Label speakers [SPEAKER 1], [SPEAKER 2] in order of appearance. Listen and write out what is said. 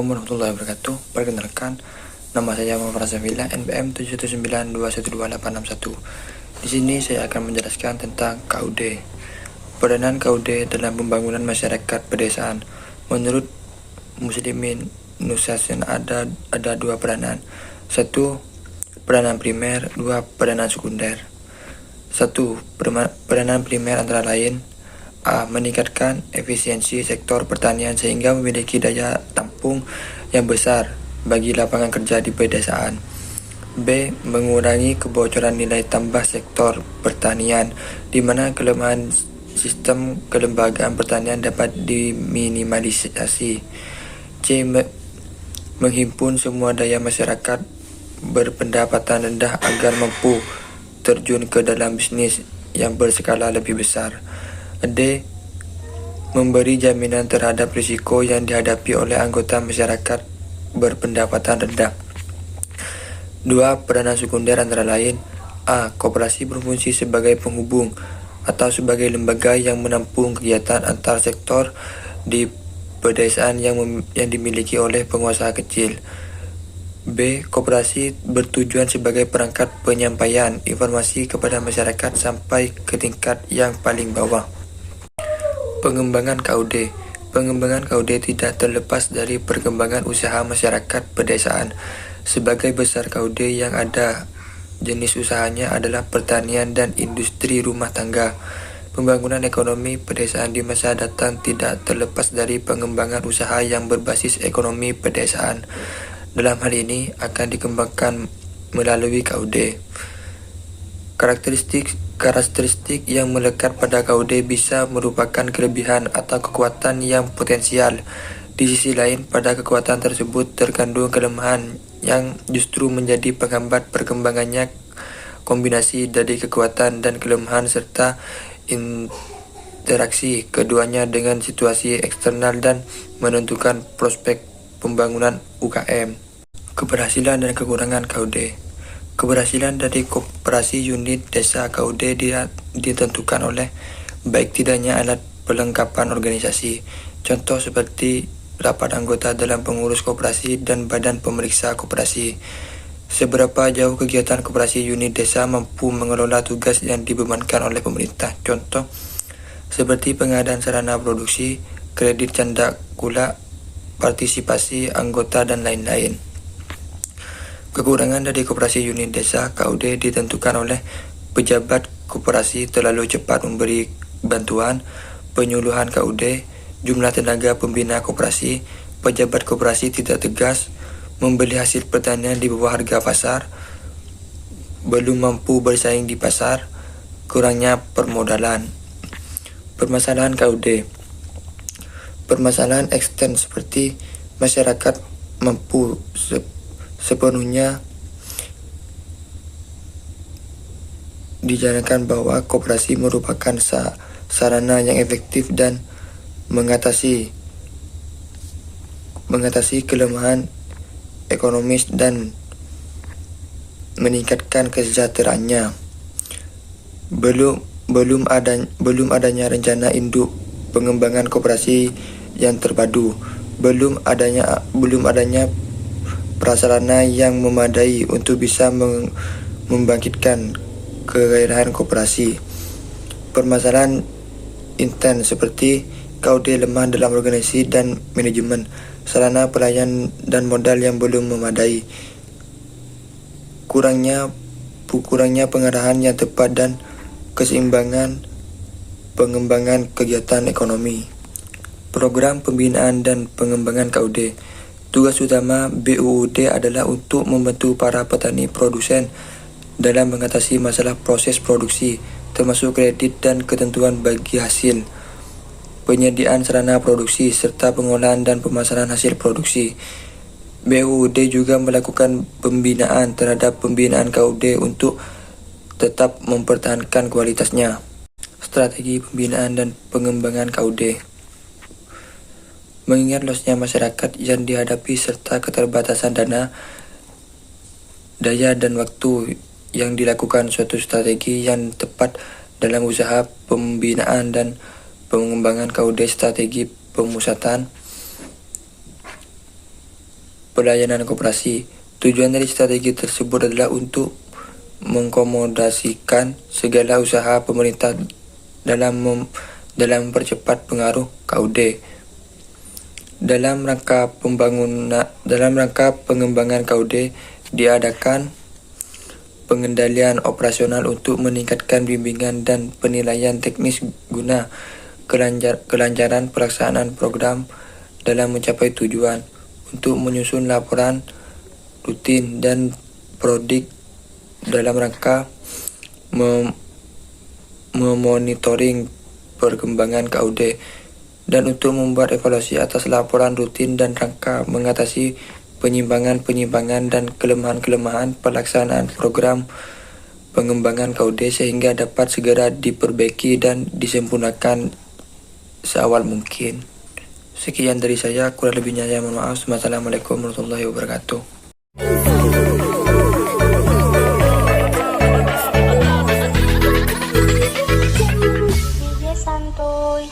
[SPEAKER 1] Assalamualaikum warahmatullahi wabarakatuh. Perkenalkan, nama saya Muhammad Razafillah, NPM 779212861. Di sini saya akan menjelaskan tentang KUD. Peranan KUD dalam pembangunan masyarakat pedesaan. Menurut Muslimin Nusantara ada dua peranan. Satu, peranan primer. Dua, peranan sekunder. Satu, peranan primer antara lain: A. Meningkatkan efisiensi sektor pertanian sehingga memiliki daya tampung yang besar bagi lapangan kerja di pedesaan. B. Mengurangi kebocoran nilai tambah sektor pertanian, di mana kelemahan sistem kelembagaan pertanian dapat diminimalisasi. C. Menghimpun semua daya masyarakat berpendapatan rendah agar mampu terjun ke dalam bisnis yang berskala lebih besar. D. Memberi jaminan terhadap risiko yang dihadapi oleh anggota masyarakat berpendapatan rendah. 2. Peranan sekunder antara lain: A. Koperasi berfungsi sebagai penghubung atau sebagai lembaga yang menampung kegiatan antar sektor di pedesaan yang dimiliki oleh pengusaha kecil. B. Koperasi bertujuan sebagai perangkat penyampaian informasi kepada masyarakat sampai ke tingkat yang paling bawah. Pengembangan KUD. Pengembangan KUD tidak terlepas dari perkembangan usaha masyarakat pedesaan. Sebagai besar KUD yang ada, jenis usahanya adalah pertanian dan industri rumah tangga. Pembangunan ekonomi pedesaan di masa datang tidak terlepas dari pengembangan usaha yang berbasis ekonomi pedesaan. Dalam hal ini akan dikembangkan melalui KUD. Karakteristik yang melekat pada KUD bisa merupakan kelebihan atau kekuatan yang potensial. Di sisi lain, pada kekuatan tersebut terkandung kelemahan yang justru menjadi penghambat perkembangannya. Kombinasi dari kekuatan dan kelemahan serta interaksi keduanya dengan situasi eksternal dan menentukan prospek pembangunan UKM. Keberhasilan dan kekurangan KUD. Keberhasilan dari koperasi unit desa KUD ditentukan oleh baik tidaknya alat perlengkapan organisasi, contoh seperti rapat anggota dalam pengurus koperasi dan badan pemeriksa koperasi. Seberapa jauh kegiatan koperasi unit desa mampu mengelola tugas yang dibebankan oleh pemerintah, contoh seperti pengadaan sarana produksi, kredit canda gula, partisipasi anggota, dan lain-lain. Kekurangan dari koperasi unit desa KUD ditentukan oleh pejabat koperasi terlalu cepat memberi bantuan, penyuluhan KUD, jumlah tenaga pembina koperasi, pejabat koperasi tidak tegas, membeli hasil pertanian di bawah harga pasar, belum mampu bersaing di pasar, kurangnya permodalan. Permasalahan KUD. Permasalahan ekstern seperti masyarakat mampu sepenuhnya dijalankan bahwa koperasi merupakan sarana yang efektif dan mengatasi kelemahan ekonomis dan meningkatkan kesejahteraannya. Belum adanya rencana induk pengembangan koperasi yang terpadu, belum adanya prasarana yang memadai untuk bisa membangkitkan kegairahan koperasi. Permasalahan intern seperti KUD lemah dalam organisasi dan manajemen, sarana pelayan dan modal yang belum memadai, kurangnya pengarahan yang tepat dan keseimbangan pengembangan kegiatan ekonomi. Program pembinaan dan pengembangan KUD. Tugas utama BUUD adalah untuk membantu para petani produsen dalam mengatasi masalah proses produksi, termasuk kredit dan ketentuan bagi hasil, penyediaan sarana produksi, serta pengolahan dan pemasaran hasil produksi. BUUD juga melakukan pembinaan terhadap pembinaan KUD untuk tetap mempertahankan kualitasnya. Strategi pembinaan dan pengembangan KUD. Mengingat luasnya masyarakat yang dihadapi serta keterbatasan dana, daya dan waktu, yang dilakukan suatu strategi yang tepat dalam usaha pembinaan dan pengembangan KUD. Strategi pemusatan. pelayanan koperasi. Tujuan dari strategi tersebut adalah untuk mengkomodasikan segala usaha pemerintah dalam mempercepat pengaruh KUD. Dalam rangka pengembangan KUD diadakan pengendalian operasional untuk meningkatkan bimbingan dan penilaian teknis guna kelancaran pelaksanaan program dalam mencapai tujuan. Untuk menyusun laporan rutin dan prodik dalam rangka memonitoring perkembangan KUD, dan untuk membuat evaluasi atas laporan rutin dan rangka mengatasi penyimpangan dan kelemahan-kelemahan pelaksanaan program pengembangan KUD sehingga dapat segera diperbaiki dan disempurnakan seawal mungkin. Sekian dari saya, kurang lebihnya saya mohon maaf. Wassalamualaikum warahmatullahi wabarakatuh.
[SPEAKER 2] DJ Santuy.